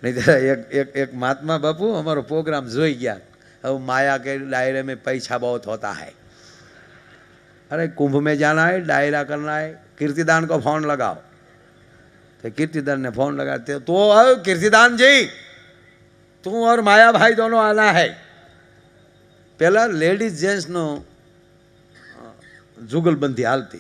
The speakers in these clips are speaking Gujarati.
नहीं तो एक महात्मा बापू हमारो प्रोग्राम जोई गया। अब माया के दायरे में पैसा बहुत होता है। अरे कुंभ में जाना है, डायरा करना है, कीर्तिदान को फोन लगाओ। तो कीर्तिदान ने फोन लगाते तो कीर्तिदान जी तू और माया भाई दोनों आना है। पहला लेडीज जेंट्स नो जुगलबंधी हालती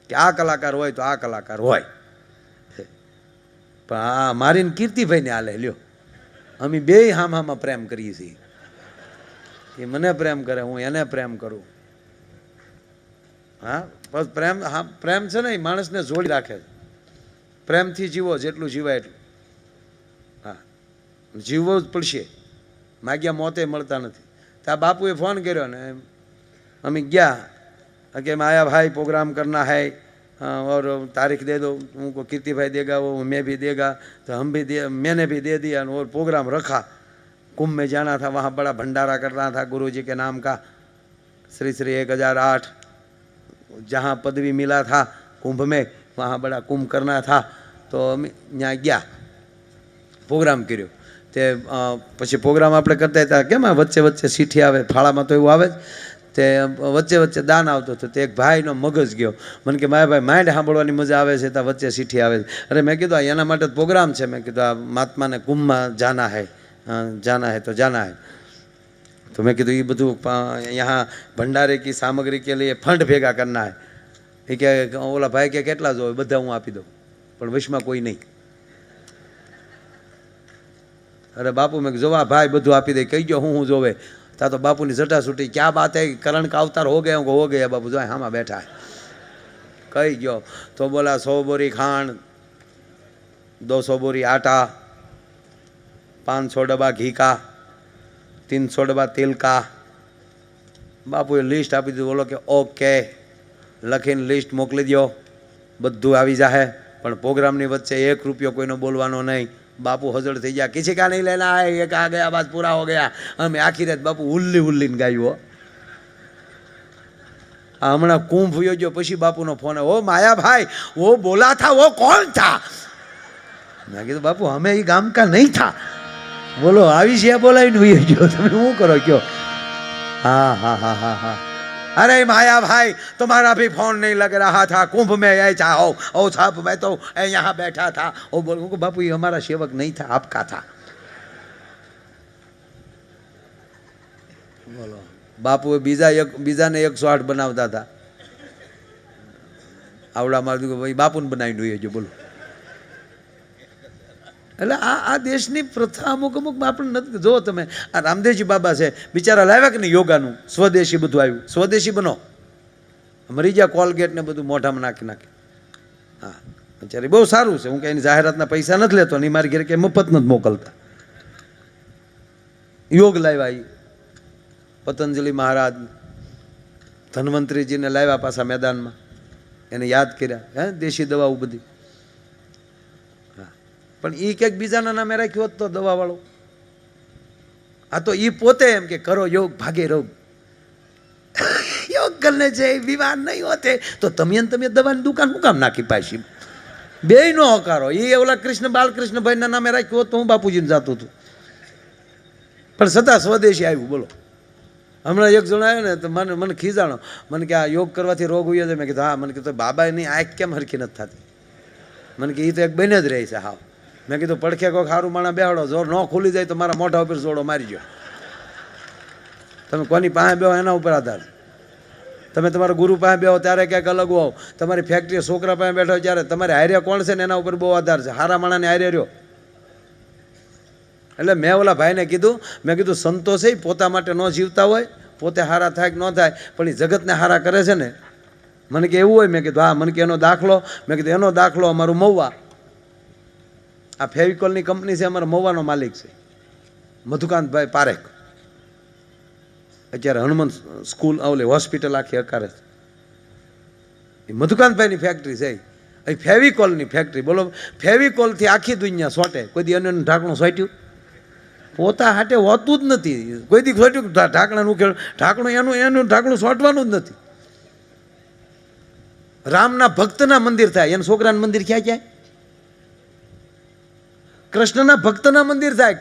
कि आ कलाकार होय तो आ कलाकार होय। पण आ मारीने कीर्तिभाई ने हाले ल्यो अमी बेय हाम प्रेम करीए छीए। ये मने प्रेम करे हूँ एने प्रेम करूँ। हाँ बस प्रेम हाँ प्रेम छे ने माणस ने जोड़ी राखे। प्रेम थी जीवो जेटलू जीवाय एटलू। हाँ जीववू ज पड़शे माग्या मोते मळता नथी। तो बापुए फोन कर्यो ने अमी गया कि माया भाई प्रोग्राम करना है और तारीख दे दो। उनको कीर्ति भाई देगा वो मैं भी देगा तो हम भी दे मैंने भी दे दिया और प्रोग्राम रखा। कुंभ में जाना था वहाँ बड़ा भंडारा करना था गुरु जी के नाम का श्री श्री 1008 जहाँ पदवी मिला था कुंभ में वहाँ बड़ा कुंभ करना था। तो यहाँ गया प्रोग्राम कर्यो ते पछी प्रोग्राम आपणे करता था केम वच्चे वच्चे सीठी आवे फाळामां तो एवुं आवे ते वच्चे वच्चे दान आवतुं हतुं। ते एक भाईनो मगज गयो मन के माया भाई माइंड सांभळवानी मजा आवे छे तो वच्चे सीठी आवे। अरे मैं कीधुं एना माटे प्रोग्राम छे। मैं कीधुं आ महात्मा ने कुंभ में जाना है तो जाना है। तो मैं कीधुं ये बधुं यहाँ भंडारे की सामग्री के लिए फंड भेगा करना है। ए के ओला भाई के केटला जोवे बधा हूँ आपी दऊं पण वशमां कोई नहीं। अरे बापू मैं जोवा भाई बधु आपी दे कही गयो हूँ जोवे ता तो बापू ने जटा छूटी क्या बात है करण का अवतार हो गया हो गया बापू जो हाँ बैठा है कही गयो। तो बोला 100 बोरी खांड 200 बोरी आटा 500 डब्बा घी का 300 डब्बा तेल का। बापू लिस्ट आपी दी। बोलो कि ओके लखीने लिस्ट मोकली दो बधु आवी जाए पण प्रोग्राम नी वच्चे 1 रुपयो कोईनो बोलवानो नहीं। बापू हजड़ थी गया किसी का नहीं लेना है ये आ गया बस पूरा हो गया। हमें आखी रात बापू उल्ली उल्ली ने गायु। हमणा कुंभ हुयो जो पछी बापू नो फोन ओ माया भाई वो बोला था वो कौन था। मैं कीधुं बापू हमें ये गाम का नहीं था। बोलो आवी छे बोलावीने हुयो जो तमे शुं करो क्यो। हाँ हाँ हाँ हाँ हाँ अरे माया भाई तुम्हारा भी फोन नहीं लग रहा था कुंभ में ये चाहो ओ साहब मैं तो यहाँ बैठा था। ओ बोलूँ को बापू ये हमारा सेवक नहीं था आपका था। बोलो बापू बीजा ने 108 बनावता था आवड़ा मार दू भाई बापू ने बनावी हुई जो। बोलो એટલે આ દેશની પ્રથા અમુક આપણે નથી જો તમે આ રામદેવજી બાબા છે બિચારા લાવ્યા કે નહીં યોગાનું સ્વદેશી બધું આવ્યું સ્વદેશી બનો મરી ગયા કોલગેટ ને બધું મોઢામાં નાખી હા બિચારી બહુ સારું છે. હું કઈ જાહેરાતના પૈસા નથી લેતો ને મારી ઘરે કે મફત નથી મોકલતા. યોગ લાવ્યા એ પતંજલિ મહારાજ ધન્વંતરીજીને લાવ્યા પાછા મેદાનમાં એને યાદ કર્યા હે દેશી દવાઓ બધી. પણ એ ક્યાંક બીજાના નામે રાખ્યો હોત તો દવાવાળો. આ તો એ પોતે એમ કે કરો યોગ ભાગે રોગ. योग करने से बीमार नहीं होते तो તમે દવાની દુકાન હું કામ નાખી પાછી બે નો હકારો. એ ઓલા કૃષ્ણ બાલકૃષ્ણ ભાઈ ના નામે રાખ્યો તો હું બાપુજીને જતો હતો પણ છતાં સ્વદેશી આવ્યું. બોલો હમણાં એક જણ આવ્યો ને તો મને ખીજાણો મને કે આ યોગ કરવાથી રોગ ઉયો છે. મેં કીધું હા. મને કીધું બાબા એની આંખ કેમ હરખી નથી થતી. મને કે એ તો એક બને જ રહી છે હાવ. મેં કીધું પડખે કોઈ સારું માણા બેહાડો જોર ન ખુલી જાય તો મારા મોઢા ઉપર જોડો મારી ગયો. તમે કોની પાસે બેહો એના ઉપર આધાર. તમે તમારા ગુરુ પાસે બેહો ત્યારે ક્યાંક અલગ હોવ. તમારી ફેક્ટરી છોકરા પાસે બેઠો ત્યારે તમારે હારે કોણ છે ને એના ઉપર બહુ આધાર છે. હારા માણાને હારે રહ્યો. એટલે મેં ઓલા ભાઈને કીધું મેં કીધું સંતો છે પોતા માટે ન જીવતા હોય પોતે હારા થાય કે ન થાય પણ એ જગતને હારા કરે છે ને. મને કે એવું હોય. મેં કીધું હા. મને કે એનો દાખલો. મેં કીધું એનો દાખલો અમારું મહુવા આ ફેવિકોલની કંપની છે અમારા મહુવાનો માલિક છે મધુકાંતભાઈ પારેખ. અત્યારે હનુમાન સ્કૂલ ઓલી હોસ્પિટલ આખી અકારે છે. એ મધુકાંતભાઈની ફેક્ટરી છે. એ ફેવિકોલની ફેક્ટરી. બોલો ફેવિકોલથી આખી દુનિયા સોટે. કોઈ દી અન્યનું ઢાંકણું સોટ્યું પોતા હાટે હોતું જ નથી. કોઈ દી સોટ્યું ઢાંકણાનું ખેડ ઢાંકણું એનું ઢાંકણું સોટવાનું જ નથી. રામના ભક્તના મંદિર થાય. એના છોકરાનું મંદિર ક્યાં ક્યાંય કૃષ્ણના ભક્તના મંદિર થાય.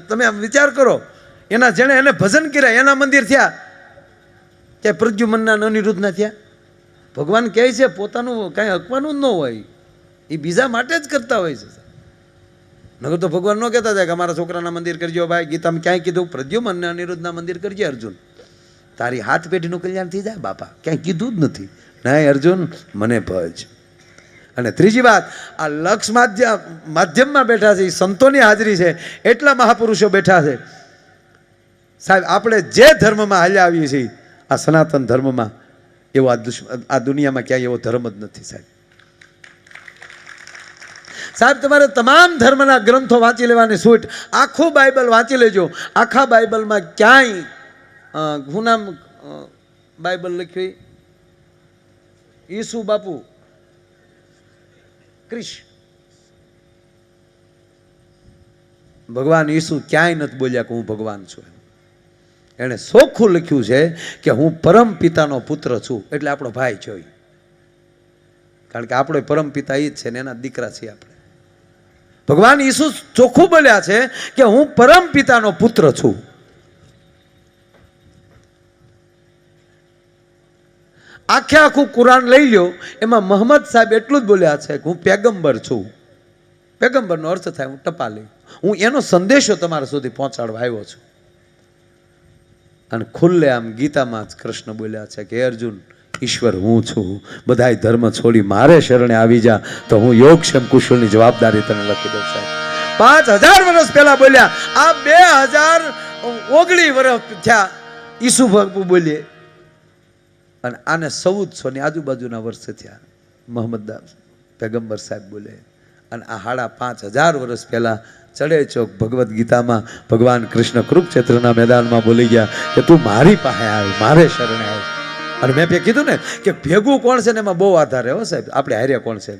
તમે વિચાર કરો, એના જેણે એને ભજન કર્યા એના મંદિર થયા, ત્યાં પ્રદ્યુમનના અનિરુદ્ધના થયા. ભગવાન કહે છે પોતાનું કાંઈ હકવાનું જ ન હોય, એ બીજા માટે જ કરતા હોય છે. નગર તો ભગવાન ન કહેતા હતા કે અમારા છોકરાના મંદિર કરજો ભાઈ. ગીતામાં ક્યાંય કીધું પ્રદ્યુમન અનિરુદ્ધના મંદિર કરજે અર્જુન, તારી હાથ પેઢીનું કલ્યાણ થઈ જાય બાપા. ક્યાંય કીધું જ નથી. નહીં અર્જુન, મને ભજ. અને ત્રીજી વાત, આ લક્ષ માધ્યમમાં બેઠા છે, સંતોની હાજરી છે, એટલા મહાપુરુષો બેઠા છે. સાહેબ, આપણે જે ધર્મમાં હાલ્યા આવીએ છીએ, આ સનાતન ધર્મમાં, એવો આ દુનિયામાં ક્યાંય એવો ધર્મ જ નથી સાહેબ. સાહેબ, તમારે તમામ ધર્મના ગ્રંથો વાંચી લેવાની છૂટ. આખું બાઇબલ વાંચી લેજો. આખા બાઇબલમાં ક્યાંય શું નામ બાઇબલ લખ્યું? ઈસુ બાપુ ક્રિશ, ભગવાન ઈસુ ક્યાંય નથી બોલ્યા કે હું ભગવાન છું. એણે ચોખ્ખું લખ્યું છે કે હું પરમ પિતાનો પુત્ર છું, એટલે આપણો ભાઈ છે. કારણ કે આપણો પરમ પિતા એ જ છે ને એના દીકરા છીએ આપણે. ભગવાન ઈસુ ચોખ્ખું બોલ્યા છે કે હું પરમ પિતાનો પુત્ર છું. આખું કુરાન લઈ લો, એમાં મોહમ્મદ સાહેબ એટલું જ બોલ્યા છે કે હું પેગમ્બર છું. પેગમ્બરનો અર્થ થાય હું ટપાલી, હું એનો સંદેશો તમારા સુધી પહોંચાડવા આવ્યો છું. અને ખુલ્લે આમ ગીતામાં જ કૃષ્ણ બોલ્યા છે કે અર્જુન, ઈશ્વર હું છું, બધાય ધર્મ છોડી મારે શરણે આવી જા તો હું યોગક્ષેમ કુશળની જવાબદારી તને લખી દઉં. સાહેબ, 5000 વર્ષ પહેલા બોલ્યા, આ 2019 વર્ષ થયા ઈસુ ભગવાન બોલીએ, અને આને 1400 આજુબાજુના વર્ષ થયા મોહમ્મદ પેગમ્બર સાહેબ બોલે. અને આ 5500 વર્ષ પહેલા ચડે ચોક ભગવદ્ ગીતામાં ભગવાન કૃષ્ણ કુરુક્ષેત્રના મેદાનમાં બોલી ગયા કે તું મારી પાસે આવ, મારે શરણે આવ. અને મેં કીધું ને કે ભેગું કોણ છે ને એમાં બહુ આધાર હો સાહેબ. આપણે હાર્યા કોણ છે?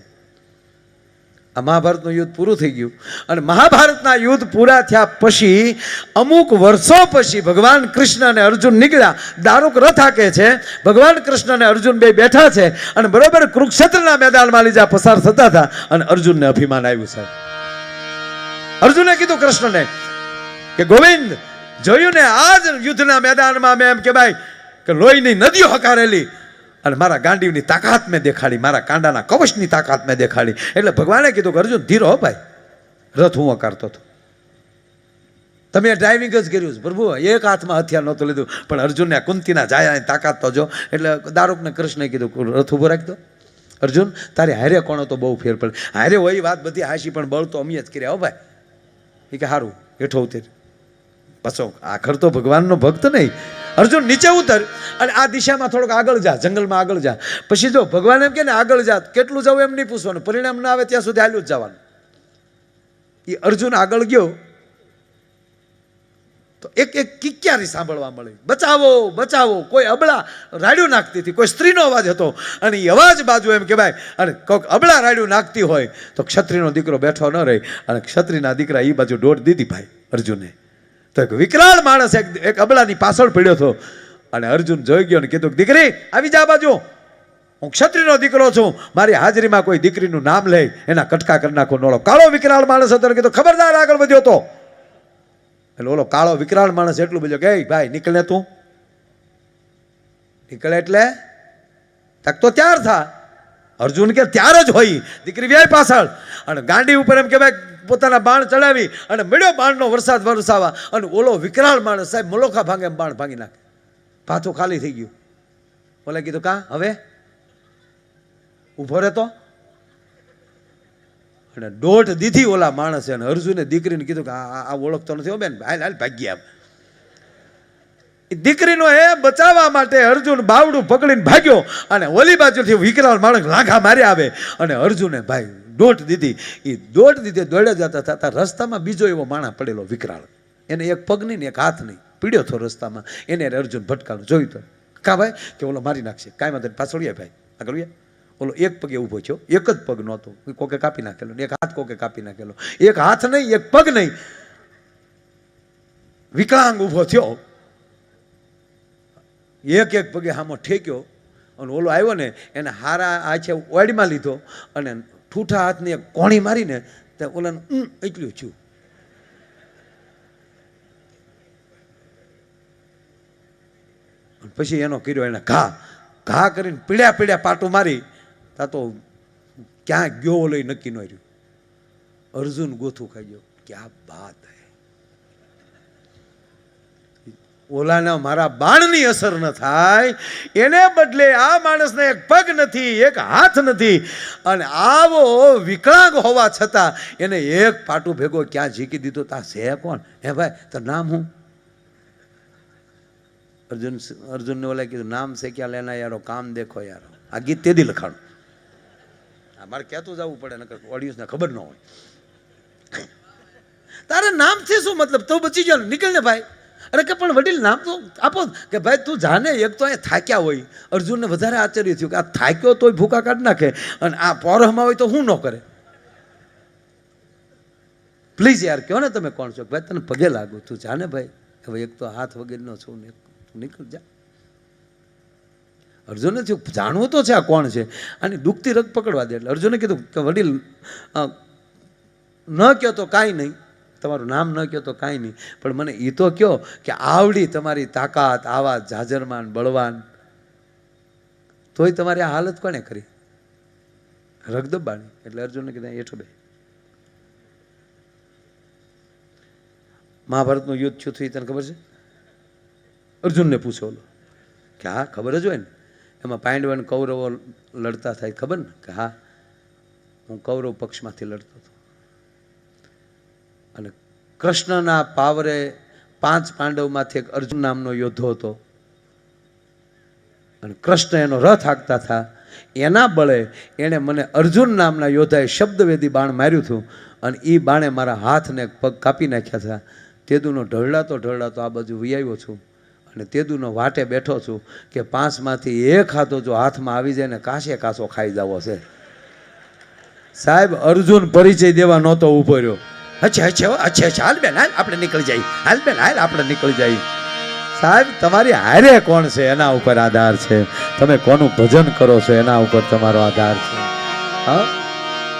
આ મહાભારતનું યુદ્ધ પૂરું થઈ ગયું, અને મહાભારતના યુદ્ધ પૂરા થયા પછી અમુક વર્ષો પછી ભગવાન કૃષ્ણ અને અર્જુન નીકળ્યા. દારૂક રથ હાકે છે, ભગવાન કૃષ્ણ અને અર્જુન બે બેઠા છે, અને બરોબર કુરુક્ષેત્રના મેદાનમાં લીજા પસાર થતા હતા, અને અર્જુનને અભિમાન આવ્યું સાહેબ. અર્જુને કીધું કૃષ્ણને કે ગોવિંદ, જોયું ને આજ યુદ્ધના મેદાનમાં મેં એમ કે ભાઈ કે લોહીની નદીઓ હકારેલી, અને મારા ગાંડીવની તાકાત મેં દેખાડી, મારા કાંડાના કવચની તાકાત મેં દેખાડી. એટલે ભગવાને કીધું કે અર્જુન ધીરો ભાઈ, રથ હું હકારતો હતો, તમે ડ્રાઇવિંગ જ કર્યું છે પ્રભુ. એક હાથમાં હથિયાર નહોતું લીધું, પણ અર્જુનને કુંતીના જાયાની તાકાત તો જો. એટલે દારૂકને કૃષ્ણે કીધું રથ ઉભો રાખી દો. અર્જુન, તારે હારે કોણો તો બહુ ફેર પડે. હારે હોય વાત બધી હાશી, પણ બળ તો અમે જ કર્યા હો ભાઈ. એ કે સારું, હેઠો ઉતર. પાછો આખર તો ભગવાનનો ભક્ત નહીં. અર્જુન નીચે ઉતર, અને આ દિશામાં થોડોક આગળ જા, જંગલમાં આગળ જા. પછી જો ભગવાન એમ કે ને આગળ જા, કેટલું જવું એમ નહીં પૂછવાનું, પરિણામ ના આવે ત્યાં સુધી હાલ્યું જ જવાનું. એ અર્જુન આગળ ગયો તો એક કિક્યારી સાંભળવા મળી, બચાવો બચાવો. કોઈ અબળા રાડ્યું નાખતી હતી, કોઈ સ્ત્રીનો અવાજ હતો, અને એ અવાજ બાજુ એમ કે ભાઈ, અને કોઈક અબળા રાડ્યું નાખતી હોય તો ક્ષત્રિયનો દીકરો બેઠો ન રહે, અને ક્ષત્રિયના દીકરા એ બાજુ દોડ દીધી ભાઈ અર્જુને. તો એક વિકરાળ માણસ એક અબળાની પાછળ પડ્યો હતો, અને અર્જુન જોઈ ગયો ને કીધું, દીકરી આવી જા બાજુ, હું ક્ષત્રિયનો દીકરો છું, મારી હાજરીમાં કોઈ દીકરીનું નામ લે એના કટકા કરી નાખો. નોળો કાળો વિકરાળ માણસ હતો, કીધું ખબરદાર આગળ વધ્યો તો. એટલે ઓલો કાળો વિકરાળ માણસ એટલું બોલ્યો કે ભાઈ નીકળે, તું નીકળે એટલે તક તો ત્યાર થા. અર્જુન કે ત્યાર જ હોય. દીકરી વ્યાય પાછળ, અને ગાંડી ઉપર એમ કે ભાઈ પોતાના બાણ ચડાવી, અને મળ્યો બાણનો વરસાદ વરસાવા, અને ઓલો વિકરાળ માણસ સાહેબ મલોખા ભાંગે એમ બાણ ભાંગી નાખે. પાછું ખાલી થઈ ગયું. ઓલે કીધું કા હવે ઉભો રહેતો, અને દોઢ દીધી ઓલા માણસે. અને અર્જુને દીકરીને કીધું કે આ ઓળખતો નથી હો બેન, હાલ હાલ ભાગી આવ. દીકરીનો એ બચાવવા માટે અર્જુન બાવડું પકડીને ભાગ્યો, અને ઓલી બાજુથી વિકરાળ માણસ લાંઘા મારી આવે, અને અર્જુને ભાઈ દોઢ દીધી. એ દોઢ દીધી દોડ્યા જતા થતા રસ્તામાં બીજો એવો માણસ પડેલો વિકરાળ, એને એક પગ નહીં ને એક હાથ નહીં, પીડ્યો હતો રસ્તામાં. એને અર્જુન ભટકાનું જોયું તો કા ભાઈ કે ઓલો મારી નાખશે, કાંઈ વાંધો પાછળ ભાઈ આગળ. ઓલો એક પગે ઊભો થયો, એક જ પગ નહોતો, કોકે કાપી નાખેલો, એક હાથ કોકે કાપી નાખેલો, એક હાથ નહીં એક પગ નહીં, વિકલાંગ ઊભો થયો. એક પગે હામો ઠેક્યો, અને ઓલો આવ્યો ને એને હારા આ છે ઓડીમાં લીધો, અને ઠૂઠા હાથની એક કોણી મારીને તો ઓલાનું એટલું થયું. પછી એનો કર્યો એને ઘા કરીને પીડ્યા પાટું મારી તા તો ક્યાં ગયો લઈ નક્કી ન રહ્યું. અર્જુન ગોથું ખાઈ ગયો. ક્યાં બાત હે! ઓલાને મારા બાણની અસર ન થાય એને બદલે આ માણસને એક પગ નથી, એક હાથ નથી, અને આવો વિકલાંગ હોવા છતાં એને એક પાટું ભેગો ક્યાં ઝીકી દીધો. તા છે કોણ? હે ભાઈ, તારું નામ હું? અર્જુનને ઓલા કીધું, નામ છે ક્યાં લેના યારો, કામ દેખો યારો. આ ગીત તેદી લખાણું. મારે કહેતું જવું પડે, નકર ઓડિયન્સને ખબર ન હોય. તારે નામથી શું મતલબ? તો બચી ગયો, નીકળ ને ભાઈ. અરે કે પણ વડીલ નામ તો આપો કે ભાઈ તું જાને. એક તો અહીંયા થાક્યા હોય. અર્જુનને વધારે આશ્ચર્ય થયું કે આ થાક્યો તોય ભૂકા કાઢ નાખે, અને આ પોરહમાં હોય તો શું ન કરે? પ્લીઝ યાર કહો ને તમે કોણ છો? ભાઈ તને પગે લાગુ, તું જાને ભાઈ. હવે એક તો હાથ વગેરેનો છું ને, તું નીકળ જા. અર્જુને થયું જાણવું તો છે આ કોણ છે, આની દુખતી રગ પકડવા દે. એટલે અર્જુને કીધું કે વડીલ ન કહો તો કાંઈ નહીં, તમારું નામ ન કહો તો કાંઈ નહીં, પણ મને એ તો કહો કે આવડી તમારી તાકાત, આવા જાજરમાન બળવાન, તોય તમારી આ હાલત કોને કરી? રગ દબાણી. એટલે અર્જુનને કીધું એઠો બે. મહાભારતનું યુદ્ધ થયું હતું, તને ખબર છે? અર્જુનને પૂછો ઓલો કે હા ખબર જ હોય ને. એમાં પાંડવ કૌરવો લડતા થાય, ખબર ને? કે હા, હું કૌરવ પક્ષમાંથી લડતો હતો, અને કૃષ્ણના પાવરે 5 પાંડવમાંથી એક અર્જુન નામનો યોદ્ધો હતો, અને કૃષ્ણ એનો રથ હાંકતા હતા. એના બળે એણે મને અર્જુન નામના યોદ્ધાએ શબ્દવેદી બાણ માર્યું હતું, અને એ બાણે મારા હાથને પગ કાપી નાખ્યા હતા. તેદુનો ઢળડાતો આ બાજુ વિયાવ્યો છું, અને તેદુનો વાટે બેઠો છું કે 5માંથી એક હાથો જો હાથમાં આવી જાય ને કાશે કાસો ખાઈ જવો છે. સાહેબ, અર્જુન પરિચય દેવા નહોતો ઊભો રહ્યો. અચ્છા હાલ બેન હાલ, આપણે નીકળી જાય. હાલ બેન હાલ, આપણે નીકળી જાય. સાહેબ, તમારી હારે કોણ છે એના ઉપર આધાર છે. તમે કોનું ભજન કરો છો એના ઉપર તમારો આધાર છે. હા,